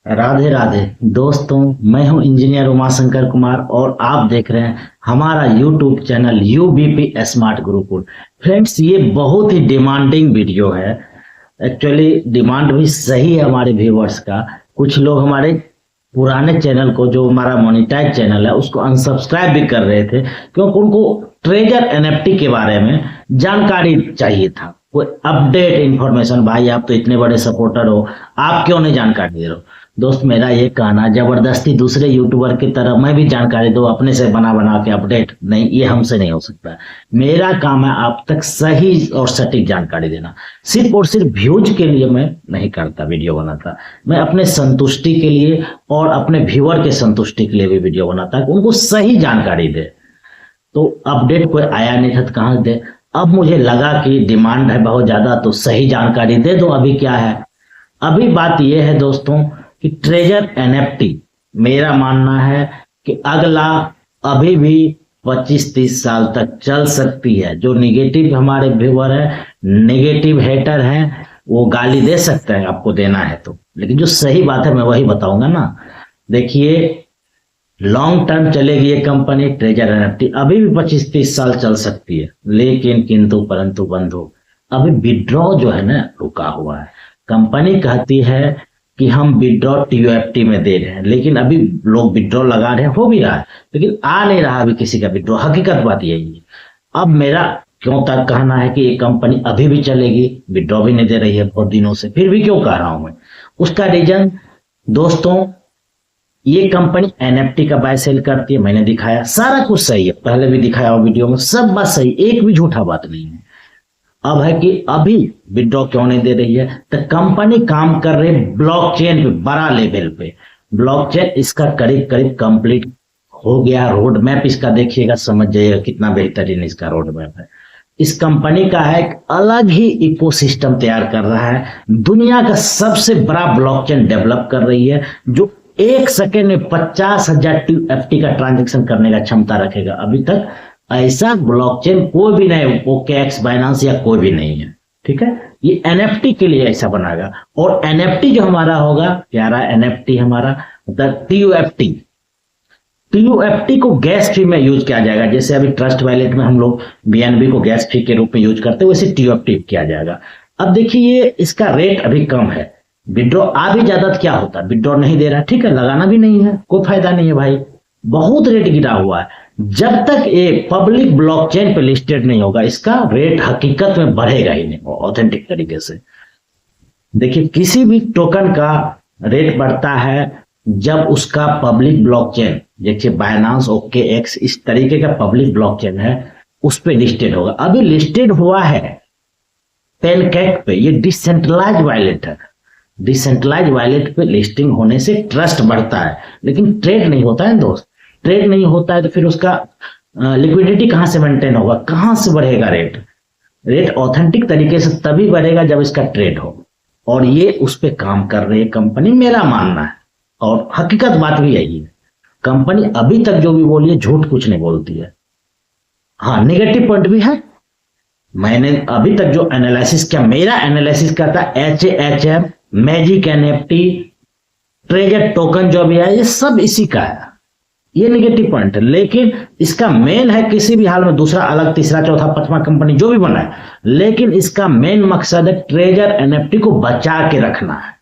राधे राधे दोस्तों। मैं हूं इंजीनियर उमाशंकर कुमार और आप देख रहे हैं हमारा YouTube channel UBP smart Gurukul. Friends, ये बहुत ही डिमांडिंग वीडियो है। एक्चुअली डिमांड भी सही है हमारे व्यूवर्स का। कुछ लोग हमारे पुराने चैनल को, जो हमारा मोनेटाइज चैनल है, उसको अनसब्सक्राइब भी कर रहे थे क्योंकि उनको ट्रेजर एनएफटी के बारे में जानकारी चाहिए था, कोई अपडेट इंफॉर्मेशन। भाई, आप तो इतने बड़े सपोर्टर हो, आप क्यों नहीं जानकारी दे रहे हो? दोस्त, मेरा ये कहना, जबरदस्ती दूसरे यूट्यूबर की तरह मैं भी जानकारी दो अपने से बना बना के अपडेट नहीं, ये हमसे नहीं हो सकता। मेरा काम है आप तक सही और सटीक जानकारी देना। सिर्फ और सिर्फ व्यूज के लिए मैं नहीं करता, वीडियो बनाता। मैं अपने संतुष्टि के लिए और अपने व्यूअर के संतुष्टि के लिए भी वीडियो बनाता, उनको सही जानकारी दे। तो अपडेट कोई आया नहीं था तो कहाँ दे। अब मुझे लगा कि डिमांड है बहुत ज्यादा, तो सही जानकारी दे दो। अभी क्या है, अभी बात यह है दोस्तों कि ट्रेजर एनएफटी, मेरा मानना है कि अगला अभी भी 25-30 साल तक चल सकती है। जो निगेटिव हमारे व्यूअर है, निगेटिव हेटर हैं, वो गाली दे सकते हैं, आपको देना है तो। लेकिन जो सही बात है मैं वही बताऊंगा ना। देखिए, लॉन्ग टर्म चलेगी ये कंपनी ट्रेजर एनएफटी, अभी भी 25-30 साल चल सकती है। लेकिन किंतु परंतु बंधु, अभी विड्रॉ जो है ना रुका हुआ है। कंपनी कहती है कि हम विड्रॉ टीयूएफटी में दे रहे हैं, लेकिन अभी लोग विड्रॉ लगा रहे हैं, हो भी रहा है, लेकिन आ नहीं रहा अभी किसी का विड्रॉ। हकीकत बात यही है। अब मेरा क्यों तक कहना है कि ये कंपनी अभी भी चलेगी, विड्रॉ भी नहीं दे रही है बहुत दिनों से, फिर भी क्यों कह रहा हूं मैं? उसका रीजन दोस्तों, ये कंपनी एनएफटी का बाय सेल करती है, मैंने दिखाया, सारा कुछ सही है, पहले भी दिखाया हुआ वीडियो में, सब बात सही, एक भी झूठा बात नहीं है। अब है कि अभी विड्रॉ क्यों नहीं दे रही है, तो कंपनी काम कर रही है ब्लॉकचेन पे, बड़ा लेवल पे। ब्लॉकचेन इसका करीब करीब कंप्लीट हो गया। रोड मैप इसका देखिएगा, समझ जाइएगा कितना बेहतरीन इसका रोड मैप है। इस कंपनी का है एक अलग ही इकोसिस्टम तैयार कर रहा है। दुनिया का सबसे बड़ा ब्लॉकचेन डेवलप कर रही है, जो 1 सेकेंड में 50,000 टीएफटी का ट्रांजेक्शन करने का क्षमता रखेगा। अभी तक ऐसा ब्लॉकचेन कोई भी नहीं, ओकेएक्स, बाइनेंस या कोई भी नहीं है। ठीक है, ये एनएफटी के लिए ऐसा बनाएगा। और एनएफटी जो हमारा होगा, प्यारा एनएफटी हमारा, मतलब टीयूएफटी, टीयूएफटी को गैस फी में यूज किया जाएगा। जैसे अभी ट्रस्ट वैलेट में हम लोग बीएनबी को गैस फी के रूप में यूज करते हैं, वैसे टीयूएफटी किया जाएगा। अब देखिए, ये इसका रेट अभी कम है। विड्रॉ आ भी ज्यादा तो क्या होता है, विड्रॉ नहीं दे रहा, ठीक है, लगाना भी नहीं है, कोई फायदा नहीं है भाई। बहुत रेट गिरा हुआ है। जब तक ये पब्लिक ब्लॉकचेन पे लिस्टेड नहीं होगा, इसका रेट हकीकत में बढ़ेगा ही नहीं ऑथेंटिक तरीके से। देखिए, किसी भी टोकन का रेट बढ़ता है जब उसका पब्लिक ब्लॉकचेन, देखिए बाइनेंस, ओकेएक्स, इस तरीके का पब्लिक ब्लॉकचेन है, उस पे लिस्टेड होगा। अभी लिस्टेड हुआ है पेनकेक पे, ये डिसेंट्रलाइज वॉलेट है। डिसेंट्रलाइज वॉलेट पे लिस्टिंग होने से ट्रस्ट बढ़ता है, लेकिन ट्रेड नहीं होता है दोस्त। ट्रेड नहीं होता है तो फिर उसका लिक्विडिटी कहां से मेंटेन होगा, कहां से बढ़ेगा रेट? रेट ऑथेंटिक तरीके से तभी बढ़ेगा जब इसका ट्रेड हो। और ये उस पे काम कर रही है कंपनी, मेरा मानना है। और हकीकत बात भी यही है, कंपनी अभी तक जो भी बोली है झूठ कुछ नहीं बोलती है। हाँ, नेगेटिव पॉइंट भी है। मैंने अभी तक जो एनालिसिस किया, मेरा एनालिसिस क्या था, HAHM, magic NFT, treasure token जो भी है, ये सब इसी का है। ये नेगेटिव पॉइंट है, लेकिन इसका मेन है किसी भी हाल में दूसरा, अलग, तीसरा, चौथा, पांचवा कंपनी जो भी बनाए, लेकिन इसका मेन मकसद है ट्रेजर एनएफटी को बचा के रखना है।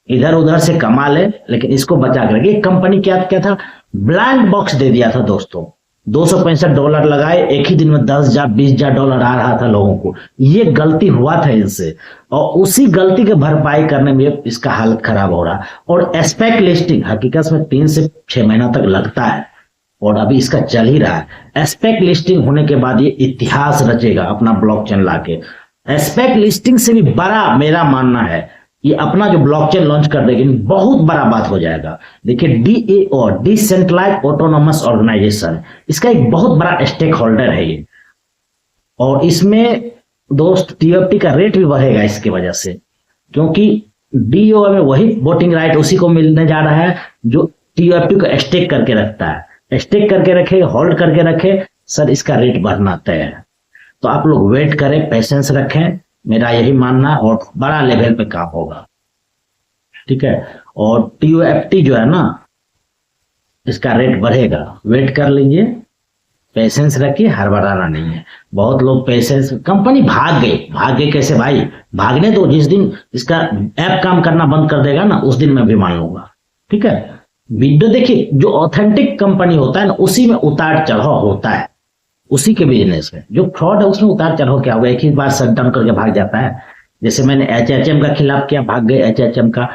इधर उधर से कमा ले, लेकिन इसको बचा के रखे। कंपनी क्या क्या था, ब्लैंक बॉक्स दे दिया था दोस्तों। $265 लगाए, एक ही दिन में 10,000 $20,000 आ रहा था लोगों को। ये गलती हुआ था इनसे, और उसी गलती के भरपाई करने में इसका हालत खराब हो रहा। और एस्पेक्ट लिस्टिंग हकीकत में 3 से 6 महीना तक लगता है, और अभी इसका चल ही रहा है। एस्पेक्ट लिस्टिंग होने के बाद ये इतिहास रचेगा अपना ब्लॉकचेन लाके। एस्पेक्ट लिस्टिंग से भी बड़ा मेरा मानना है, ये अपना जो ब्लॉकचेन लॉन्च कर देगी, बहुत बड़ा बात हो जाएगा। देखिए, DAO, डिसेंट्रलाइज्ड ऑटोनोमस ऑर्गेनाइजेशन, इसका एक बहुत बड़ा स्टेक होल्डर है ये। और इसमें दोस्त टीएफटी का रेट भी बढ़ेगा इसकी वजह से, क्योंकि DAO में वही वोटिंग राइट उसी को मिलने जा रहा है जो टीएफटी को स्टेक करके रखता है। स्टेक करके रखे, होल्ड करके रखे, सर इसका रेट बढ़ना तय है। तो आप लोग वेट करें, पेशेंस रखें, मेरा यही मानना, और बड़ा लेवल पे काम होगा। ठीक है। और TOFT जो है ना, इसका रेट बढ़ेगा, वेट कर लीजिए, पेशेंस रखिए, हड़बड़ाना नहीं है। बहुत लोग पेशेंस, कंपनी भाग गए कैसे भाई? भागने दो, जिस दिन इसका ऐप काम करना बंद कर देगा ना, उस दिन मैं भी मान लूंगा। ठीक है। वीडियो देखिए, जो ऑथेंटिक कंपनी होता है ना, उसी में उतार चढ़ाव होता है, उसी के बिजनेस में। जो फ्रॉड है उसमें उतार चढ़ाव क्या होगा, एक ही बार शट डाउन करके भाग जाता है। जैसे मैंने HHM का खिलाफ किया, भाग गए। HHM का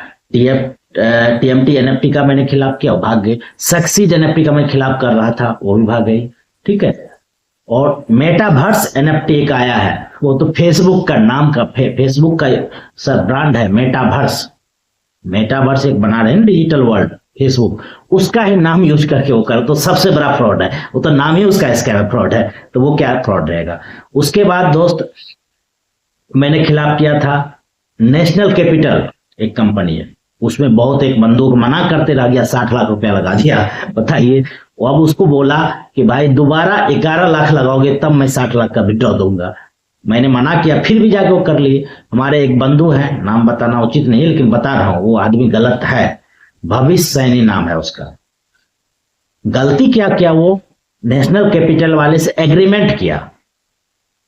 TMT NFT का मैंने खिलाफ किया, भाग गए। सक्सीड NFT का मैं खिलाफ कर रहा था, वो भी भाग गई। ठीक है। और मेटावर्स NFT एक आया है, वो तो फेसबुक का नाम का फेसबुक का सब ब्रांड है मेटावर्स। मेटावर्स एक बना रहे हैं डिजिटल वर्ल्ड फेसबुक, उसका ही नाम यूज करके वो कर, तो सबसे बड़ा फ्रॉड है वो, तो नाम ही उसका स्कैम फ्रॉड है, तो वो क्या फ्रॉड रहेगा। उसके बाद दोस्त मैंने खिलाफ किया था नेशनल कैपिटल, एक कंपनी है, उसमें बहुत एक बंदूक मना करते रह गया, 60 लाख रुपया लगा दिया, बताइए। अब उसको बोला कि भाई दोबारा 11 लाख लगाओगे तब मैं 60 लाख का विड्रॉ दूंगा। मैंने मना किया, फिर भी जाके वो कर लिए। हमारे एक बंधु है, नाम बताना उचित नहीं लेकिन बता रहा हूं, वो आदमी गलत है, भविष्य सैनी नाम है उसका। गलती क्या किया, वो नेशनल कैपिटल वाले से एग्रीमेंट किया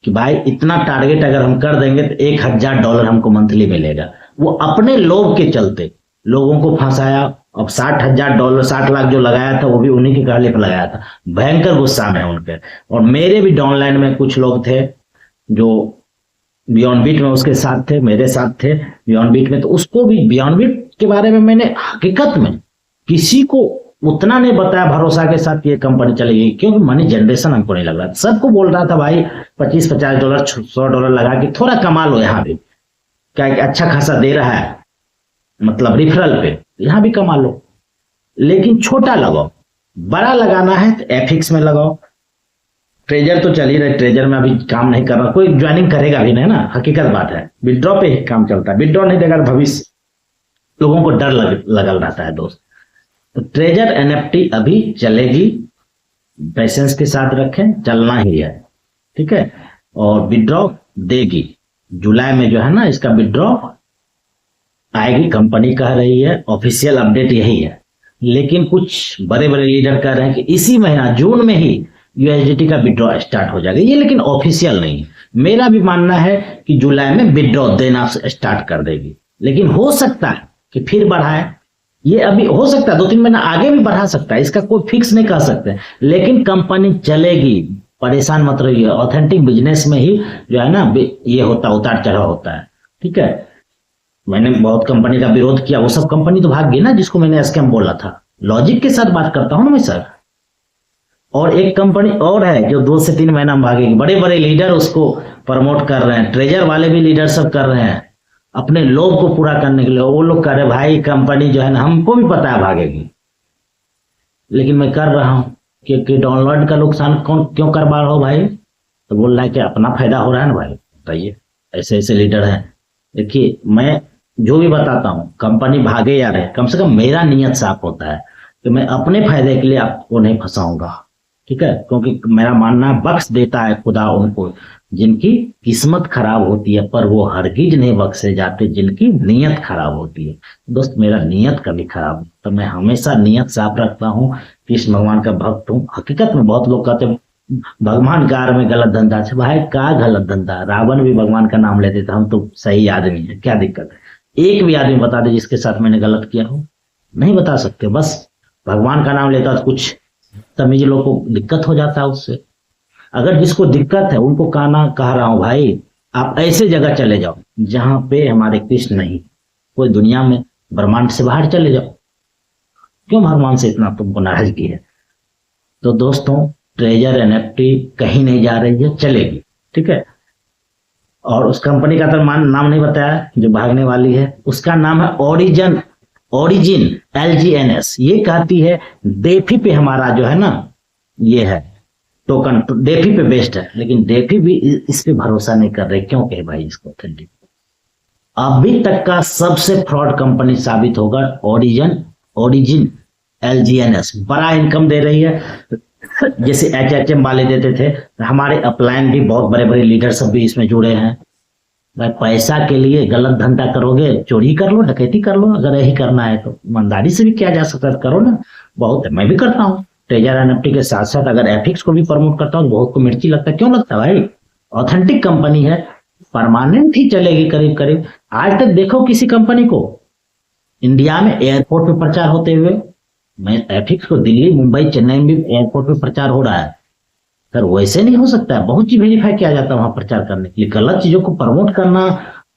कि भाई इतना टारगेट अगर हम कर देंगे तो $1000 हमको मंथली मिलेगा। वो अपने लोभ के चलते लोगों को फंसाया। अब $60,000 60 लाख जो लगाया था वो भी उन्हीं के कहले पर लगाया था। भयंकर गुस्सा में उनके। और मेरे भी डाउनलाइन में कुछ लोग थे जो बियॉन्ड बीट में उसके साथ थे, मेरे साथ थे बियॉन्ड बीट में, तो उसको भी बियॉन्ड बीट के बारे में मैंने हकीकत में किसी को उतना नहीं बताया भरोसा के साथ ये कंपनी चलेगी, क्योंकि मनी जनरेशन हमको नहीं लग रहा था। सबको बोल रहा था भाई $25-50 $100 लगा के थोड़ा कमा लो, यहाँ भी क्या अच्छा खासा दे रहा है, मतलब रिफरल पे यहाँ भी कमा लो, लेकिन छोटा लगाओ। बड़ा लगाना है तो FX में लगाओ। ट्रेजर तो चल ही रहे, ट्रेजर में अभी काम नहीं कर रहा, कोई ज्वाइनिंग करेगा भी नहीं ना, हकीकत बात है। विड्रॉ पे ही काम चलता है, विड्रॉ नहीं देगा तो भविष्य लोगों को डर लगल रहता है दोस्त। तो ट्रेजर NFT अभी चलेगी, पेशेंस के साथ रखें, चलना ही है। ठीक है। और विड्रॉ देगी जुलाई में, जो है ना इसका विड्रॉ आएगी, कंपनी कह रही है, ऑफिशियल अपडेट यही है। लेकिन कुछ बड़े बड़े लीडर कह रहे हैं कि इसी महीना जून में ही USDT का विड्रॉ स्टार्ट हो जाएगा, ये लेकिन ऑफिशियल नहीं है। मेरा भी मानना है कि जुलाई में विड्रॉ देना स्टार्ट कर देगी, लेकिन हो सकता है कि फिर बढ़ाए, ये अभी हो सकता है 2-3 महीना आगे भी बढ़ा सकता है, इसका कोई फिक्स नहीं कह सकते, लेकिन कंपनी चलेगी, परेशान मत रहिए। ऑथेंटिक बिजनेस में ही जो है ना ये होता, उतार चढ़ाव होता है। ठीक है। मैंने बहुत कंपनी का विरोध किया, वो सब कंपनी तो भाग गई ना जिसको मैंने स्कैम बोला था। लॉजिक के साथ बात करता हूं ना मैं सर। और एक कंपनी और है जो 2 से 3 महीना में भागेगी, बड़े बड़े लीडर उसको प्रमोट कर रहे हैं, ट्रेजर वाले भी लीडर सब कर रहे हैं अपने लोभ को पूरा करने के लिए। वो लोग कह रहे भाई कंपनी जो है ना, हमको भी पता है भागेगी, लेकिन मैं कर रहा हूं, क्योंकि डाउनलोड का नुकसान कौन क्यों करवा रहा हो भाई? तो बोल रहा है कि अपना फायदा हो रहा है ना भाई। बताइए, ऐसे ऐसे लीडर हैं। देखिए, मैं जो भी बताता हूं, कंपनी भागे या रहे, कम से कम मेरा नियत साफ होता है कि मैं अपने फायदे के लिए आपको नहीं फंसाऊंगा। ठीक है। क्योंकि मेरा मानना बख्श देता है खुदा उनको जिनकी किस्मत खराब होती है, पर वो हरगिज नहीं बख्शे जाते जिनकी नीयत खराब होती है। दोस्त, मेरा नियत कभी खराब नहीं, तो मैं हमेशा नियत साफ रखता हूँ, कृष्ण भगवान का भक्त हूँ। हकीकत में बहुत लोग कहते हैं भगवान कार में गलत धंधा है। भाई का गलत धंधा? रावण भी भगवान का नाम लेते थे, हम तो सही आदमी है, क्या दिक्कत है? एक भी आदमी बता दे जिसके साथ मैंने गलत किया हो? नहीं बता सकते। बस भगवान का नाम लेता तो कुछ तमीज लोग को दिक्कत हो जाता है उससे। अगर जिसको दिक्कत है उनको कहना कह रहा हूं भाई, आप ऐसे जगह चले जाओ जहां पे हमारे कृष्ण नहीं, कोई दुनिया में ब्रह्मांड से बाहर चले जाओ। क्यों भगवान से इतना तुमको नाराजगी है? तो दोस्तों, ट्रेजर NFT कहीं नहीं जा रही है, चलेगी। ठीक है। और उस कंपनी का तो नाम नहीं बताया जो भागने वाली है, उसका नाम है ओरिजिन LGNS। ये कहती है डेफी पे हमारा जो है ना ये है टोकन, डेफी पे बेस्ड है, लेकिन डेफी भी इस पे भरोसा नहीं कर रहे। क्यों कहे भाई इसको ऑथेंटिक? अभी तक का सबसे फ्रॉड कंपनी साबित होगा ओरिजिन LGNS। बड़ा इनकम दे रही है, जैसे HHM वाले देते थे। हमारे अपलाइन भी बहुत बड़े बड़े लीडर सब भी इसमें जुड़े हैं। भाई पैसा के लिए गलत धंधा करोगे, चोरी कर लो, डकैती कर लो, अगर यही करना है तो ईमानदारी से भी किया जा सकता है, करो ना। बहुत है, मैं भी करता हूँ। ट्रेजर एनएफटी के साथ साथ अगर एफिक्स को भी प्रमोट करता हूँ तो बहुत को मिर्ची लगता है। क्यों लगता है भाई? ऑथेंटिक कंपनी है, परमानेंट ही चलेगी करीब करीब। आज तक देखो किसी कंपनी को इंडिया में एयरपोर्ट पे प्रचार होते हुए। मैं एफिक्स को दिल्ली, मुंबई, चेन्नई में भी एयरपोर्ट पे प्रचार हो रहा है। सर वैसे नहीं हो सकता है, बहुत चीज वेरीफाई किया जाता है वहां प्रचार करने के लिए। गलत चीजों को प्रमोट करना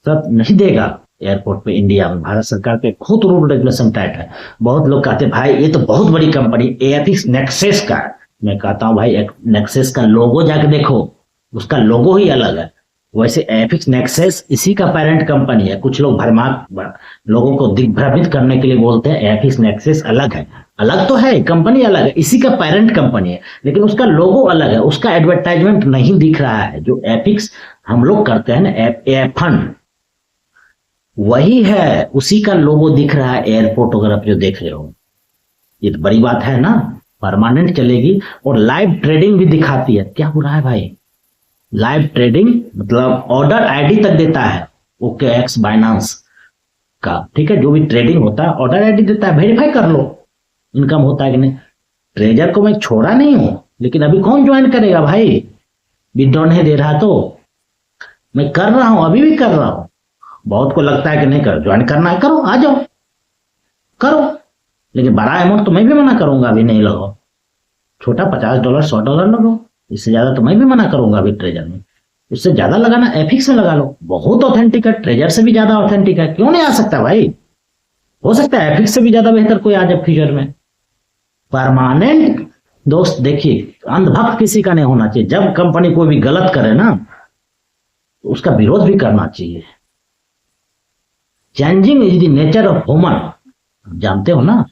सर नहीं देगा एयरपोर्ट पे इंडिया में। भारत सरकार के खुद रूल रेगुलेशन टाइट है। बहुत लोग कहते हैं भाई ये तो बहुत बड़ी कंपनी एफिक्स नेक्सेस का है। मैं कहता हूँ भाई नेक्सेस का लोगो जाके देखो, उसका लोगो ही अलग है। वैसे एफिक्स नेक्सेस इसी का पेरेंट कंपनी है। कुछ लोग लोगों को दिग्भ्रमित करने के लिए बोलते हैं एफिक्स नेक्सेस अलग है। अलग तो है, कंपनी अलग है, इसी का पेरेंट कंपनी है, लेकिन उसका लोगो अलग है, उसका एडवर्टाइजमेंट नहीं दिख रहा है। जो एफिक्स हम लोग करते हैं ना, एफन, वही है, उसी का लोगो दिख रहा है एयरपोर्ट वगैरह पे जो देख रहे हो। ये तो बड़ी बात है ना, परमानेंट चलेगी और लाइव ट्रेडिंग भी दिखाती है। क्या बुरा है भाई? लाइव ट्रेडिंग मतलब ऑर्डर आईडी तक देता है OKX बाइनांस का, ठीक है। जो भी ट्रेडिंग होता है ऑर्डर आईडी देता है, वेरीफाई कर लो इनकम होता है कि नहीं। ट्रेजर को मैं छोड़ा नहीं हूं, लेकिन अभी कौन ज्वाइन करेगा भाई? विड्रॉ नहीं दे रहा तो मैं कर रहा हूं, अभी भी कर रहा हूं। बहुत को लगता है कि नहीं कर, ज्वाइन करना है करो, आ जाओ करो, लेकिन बड़ा अमाउंट तो मैं भी मना करूंगा, अभी नहीं लगाओ। छोटा $50 $100 लगाओ, इससे ज्यादा तो मैं भी मना करूंगा अभी ट्रेजर में। उससे ज्यादा लगाना एफिक्स में लगा लो, बहुत ऑथेंटिक है, ट्रेजर से भी ज्यादा ऑथेंटिक है। क्यों नहीं आ सकता भाई? हो सकता है एफिक्स से भी ज्यादा बेहतर कोई आ जाए फ्यूचर में। परमानेंट दोस्त देखिए, अंधभक्त किसी का नहीं होना चाहिए। जब कंपनी कोई भी गलत करे ना तो उसका विरोध भी करना चाहिए। Changing is the nature of human, जानते हो ना,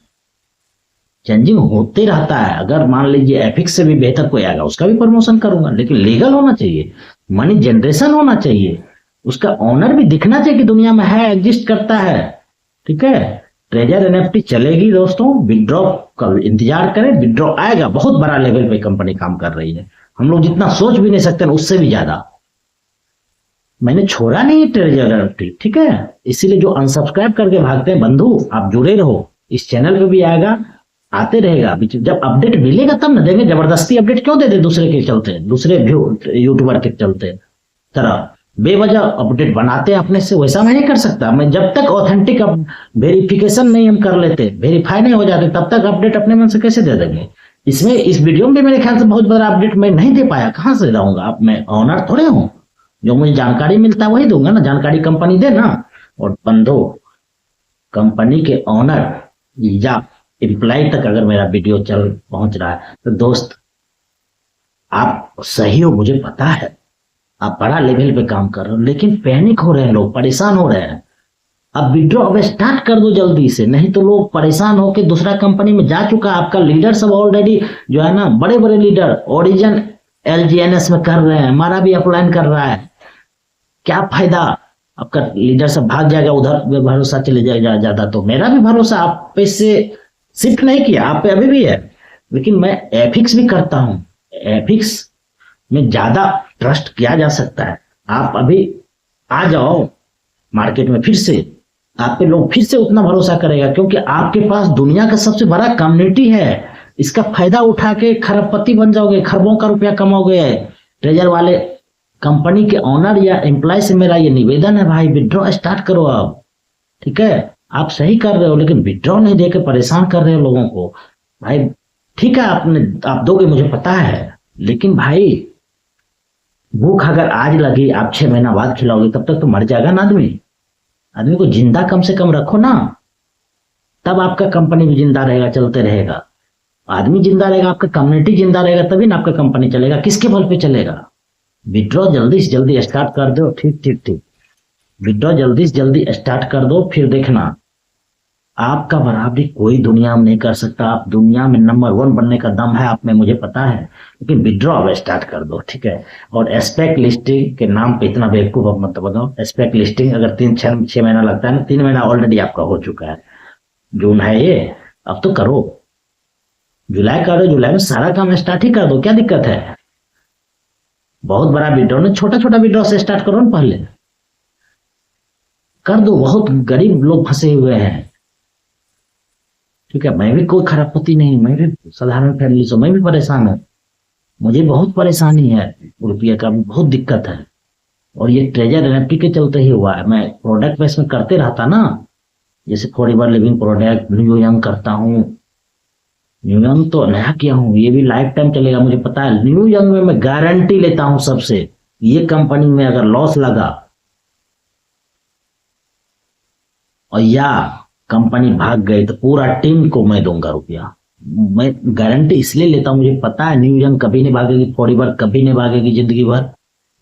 चेंजिंग होते रहता है। अगर मान लीजिए एफिक्स से भी बेहतर कोई आएगा उसका भी प्रमोशन करूंगा, लेकिन लीगल होना चाहिए, मनी जनरेशन होना चाहिए, उसका ऑनर भी दिखना चाहिए कि दुनिया में है, एग्जिस्ट करता है, ठीक है। ट्रेजर एनएफटी चलेगी दोस्तों, विड्रॉ का इंतजार करें, विड्रॉ आएगा। बहुत बड़ा लेवल पे कंपनी काम कर रही है, हम लोग जितना सोच भी नहीं सकते उससे भी ज्यादा। मैंने छोड़ा नहीं ट्रेजर एनएफटी, ठीक है। इसीलिए जो अनसब्सक्राइब करके भागते हैं बंधु, आप जुड़े रहो, इस चैनल पे भी आएगा, आते रहेगा। जब अपडेट मिलेगा तब ना देंगे। जबरदस्ती अपडेट क्यों दे दे दूसरे के चलते, दूसरे यूट्यूबर के चलते तरह बेवजह अपडेट बनाते हैं अपने से। वैसा मैं नहीं कर सकता। मैं जब तक ऑथेंटिक वेरिफिकेशन नहीं हम कर लेते, वेरीफाई नहीं हो जाते, तब तक अपडेट अपने मन से कैसे दे देंगे? इसमें इस वीडियो में मेरे ख्याल से बहुत बड़ा अपडेट मैं नहीं दे पाया, कहां से दूंगा? आप मैं ऑनर थोड़े हूं, जो मुझे जानकारी मिलता है वही दूंगा ना। जानकारी कंपनी दे ना। और बंधु, कंपनी के ऑनर या एम्प्लॉय तक अगर मेरा वीडियो चल पहुंच रहा है तो दोस्त आप सही हो, मुझे पता है, आप बड़ा लेवल पे काम कर रहे हो, लेकिन पैनिक हो रहे हैं लोग, परेशान हो रहे हैं। अब विड्रॉ अब स्टार्ट कर दो जल्दी से, नहीं तो लोग परेशान होकर दूसरा कंपनी में जा चुका है। आपका लीडर सब ऑलरेडी जो है ना, बड़े बड़े लीडर ओरिजिन LGNS में कर रहे हैं, हमारा भी अपलाइन कर रहा है। क्या फायदा? आपका लीडर सब भाग जाएगा उधर, भरोसा चले जाएगा ज्यादा। तो मेरा भी भरोसा आप पे से शिफ्ट नहीं किया, आप पे अभी भी है, लेकिन मैं एफिक्स भी करता हूं। एफिक्स में ज्यादा ट्रस्ट किया जा सकता है। आप अभी आ जाओ मार्केट में, फिर से आप पे लोग फिर से उतना भरोसा करेगा, क्योंकि आपके पास दुनिया का सबसे बड़ा कम्युनिटी है। इसका फायदा उठा के खरबपति बन जाओगे, खरबों का रुपया कमाओगे। ट्रेजर वाले कंपनी के ऑनर या एम्प्लॉय से मेरा ये निवेदन है भाई, विड्रॉ स्टार्ट करो अब, ठीक है। आप सही कर रहे हो, लेकिन विड्रॉ नहीं देके परेशान कर रहे हो लोगों को भाई। ठीक है, आप दोगे मुझे पता है, लेकिन भाई भूख अगर आज लगी, आप 6 महीना बाद खिलाओगे, तब तक तो मर जाएगा ना आदमी। आदमी को जिंदा कम से कम रखो ना, तब आपका कंपनी भी जिंदा रहेगा, चलते रहेगा। आदमी जिंदा रहेगा, आपका कम्युनिटी जिंदा रहेगा, तभी ना आपका कंपनी चलेगा। किसके बल पे चलेगा? विड्रॉ जल्दी से जल्दी स्टार्ट कर दो। ठीक ठीक ठीक, विड्रॉ जल्दी से जल्दी स्टार्ट कर दो, फिर देखना आपका बराबरी कोई दुनिया में नहीं कर सकता। आप दुनिया में नंबर 1 बनने का दम है आप में, मुझे पता है, लेकिन विड्रॉ अब स्टार्ट कर दो, ठीक है। और एस्पेक्ट लिस्टिंग के नाम पे इतना बेवकूफ अब मत बताओ। एस्पेक्ट लिस्टिंग अगर 3-6 महीना लगता है ना, 3 महीना ऑलरेडी आपका हो चुका है। जून है ये, अब तो करो। जुलाई करो, जुलाई में सारा काम स्टार्ट ही कर दो, क्या दिक्कत है? बहुत बड़ा विड्रॉ नहीं, छोटा छोटा विड्रॉ से स्टार्ट करो ना पहले। कर दो, बहुत गरीब लोग फंसे हुए हैं। ठीक है, मैं भी कोई खरबपति नहीं, मैं भी साधारण फैमिली से, मैं भी परेशान हूँ, मुझे बहुत परेशानी है, रुपये का भी बहुत दिक्कत है। और ये ट्रेजर एनएफटी के चलते ही हुआ है। मैं प्रोडक्ट बेस में करते रहता ना, जैसे forever living product, new young करता हूँ। न्यू यंग तो नया किया हूँ, ये भी लाइफ टाइम चलेगा, मुझे पता है। न्यू यंग में मैं गारंटी लेता हूँ सबसे, ये कंपनी में अगर लॉस लगा और या कंपनी भाग गई तो पूरा टीम को मैं दूंगा रुपया। मैं गारंटी इसलिए लेता हूँ, मुझे पता है न्यू यंग कभी नहीं भागेगी, फॉरएवर कभी नहीं भागेगी जिंदगी भर।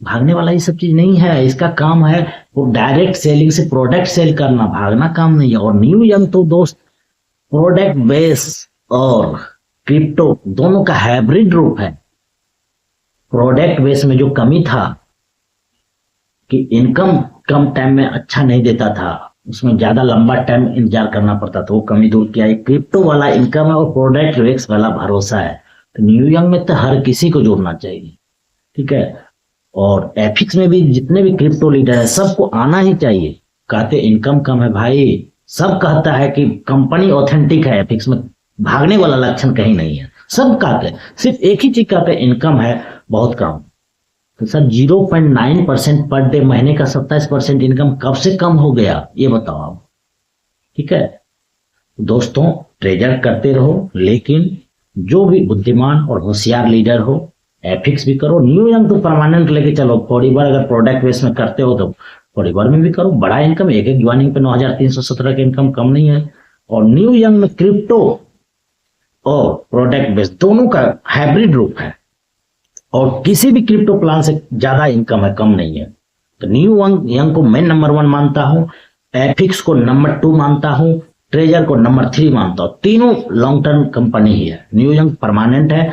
भागने वाला ये सब चीज नहीं है, इसका काम है वो डायरेक्ट सेलिंग से प्रोडक्ट सेल करना, भागना काम नहीं है। और न्यू यंग तो दोस्त प्रोडक्ट बेस और क्रिप्टो दोनों का हाइब्रिड रूप है। प्रोडक्ट बेस में जो कमी था कि इनकम कम टाइम में अच्छा नहीं देता था, उसमें ज्यादा लंबा टाइम इंतजार करना पड़ता था, वो कमी दूर किया है। क्रिप्टो वाला इनकम है और प्रोडक्ट बेस वाला भरोसा है। तो न्यू यंग में तो हर किसी को जुड़ना चाहिए, ठीक है। और एफिक्स में भी जितने भी क्रिप्टो लीडर है सबको आना ही चाहिए। कहते इनकम कम है भाई, सब कहता है कि कंपनी ऑथेंटिक है, एफिक्स में भागने वाला लक्षण कहीं नहीं है। सब कहते हैं, सिर्फ एक ही चीज कहते हैं, इनकम है बहुत कम। तो सर 0.9% पर डे, महीने का 27% इनकम कब से कम हो गया ये बताओ आप, ठीक है। दोस्तों ट्रेजर करते रहो, लेकिन जो भी बुद्धिमान और होशियार लीडर हो एफिक्स भी करो। न्यू यंग तो परमानेंट लेके चलो। फॉरएवर अगर प्रोडक्ट बेस में करते हो तो फॉरएवर में भी करो, बड़ा इनकम, एक एक ज्वाइनिंग पे 9,317 का इनकम कम नहीं है। और न्यू यंग में क्रिप्टो और प्रोडक्ट बेस दोनों का हाइब्रिड रूप है, और किसी भी क्रिप्टो प्लान से ज्यादा इनकम है, कम नहीं है। तो न्यू यंग को मैं नंबर 1 मानता हूं, एफिक्स को नंबर 2 मानता हूं, ट्रेजर को नंबर 3 मानता हूं। तीनों लॉन्ग टर्म कंपनी ही है। न्यू यंग परमानेंट है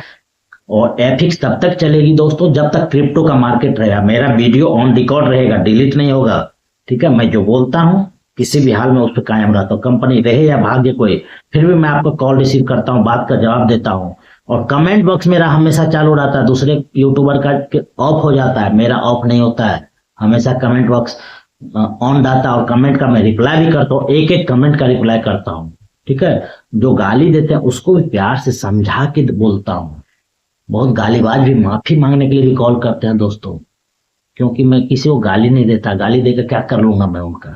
और एफिक्स तब तक चलेगी दोस्तों जब तक क्रिप्टो का मार्केट रहेगा। मेरा वीडियो ऑन रिकॉर्ड रहेगा, डिलीट नहीं होगा, ठीक है। मैं जो बोलता हूं किसी भी हाल में उस पर कायम रहता हूं, कंपनी रहे या भाग्य कोई, फिर भी मैं आपको कॉल रिसीव करता हूं, बात का जवाब देता हूं। और कमेंट बॉक्स मेरा हमेशा चालू रहता है, दूसरे यूट्यूबर का ऑफ हो जाता है, मेरा ऑफ नहीं होता है, हमेशा कमेंट बॉक्स ऑन रहता है। और कमेंट का मैं रिप्लाई भी करता हूँ, एक एक कमेंट का रिप्लाई करता हूँ, ठीक है। जो गाली देते हैं उसको भी प्यार से समझा के बोलता हूँ। बहुत गालीबाज भी माफी मांगने के लिए भी कॉल करते हैं दोस्तों, क्योंकि मैं किसी को गाली नहीं देता। गाली देकर क्या कर लूंगा मैं उनका,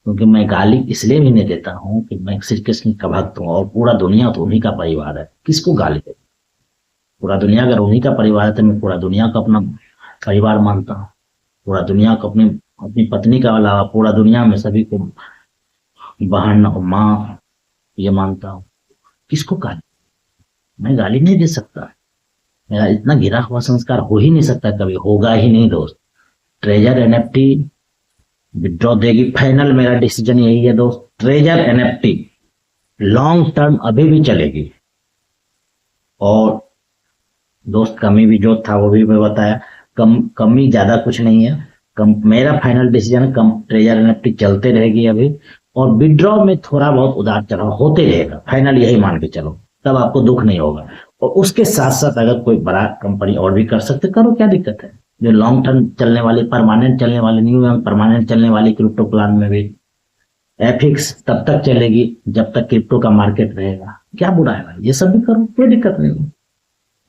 क्योंकि मैं गाली इसलिए भी नहीं देता हूँ कि मैं श्री कृष्ण का भक्त हूँ और पूरा दुनिया तो उन्हीं का परिवार है, किसको गाली दे। पूरा दुनिया अगर उन्हीं का परिवार है तो मैं पूरा दुनिया को अपना परिवार मानता हूँ। पूरा दुनिया को अपनी अपनी पत्नी का अलावा पूरा दुनिया में सभी को बहन और माँ ये मानता हूँ। किसको गाली, मैं गाली नहीं दे सकता। मेरा इतना गिरा हुआ संस्कार हो ही नहीं सकता, कभी होगा ही नहीं दोस्त। ट्रेजर एनएफटी विड्रॉ देगी, फाइनल मेरा डिसीजन यही है दोस्त। ट्रेजर एनएफटी लॉन्ग टर्म अभी भी चलेगी। और दोस्त कमी भी जो था वो भी मैं बताया, कमी ज्यादा कुछ नहीं है। मेरा फाइनल डिसीजन कम, ट्रेजर एनएफटी चलते रहेगी अभी। और विड्रॉ में थोड़ा बहुत उतार चढ़ाव होते रहेगा, फाइनल यही मान के चलो, तब आपको दुख नहीं होगा। और उसके साथ साथ अगर कोई बड़ा कंपनी और भी कर सकते करो, क्या दिक्कत है। जो लॉन्ग टर्म चलने वाली, परमानेंट चलने वाली, न्यू यंग परमानेंट चलने वाली क्रिप्टो प्लान में भी एफिक्स तब तक चलेगी जब तक क्रिप्टो का मार्केट रहेगा। क्या बुरा है भाई, ये सब भी करो, कोई दिक्कत नहीं।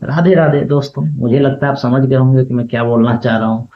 राधे राधे दोस्तों, मुझे लगता है आप समझ गए होंगे कि मैं क्या बोलना चाह रहा हूँ।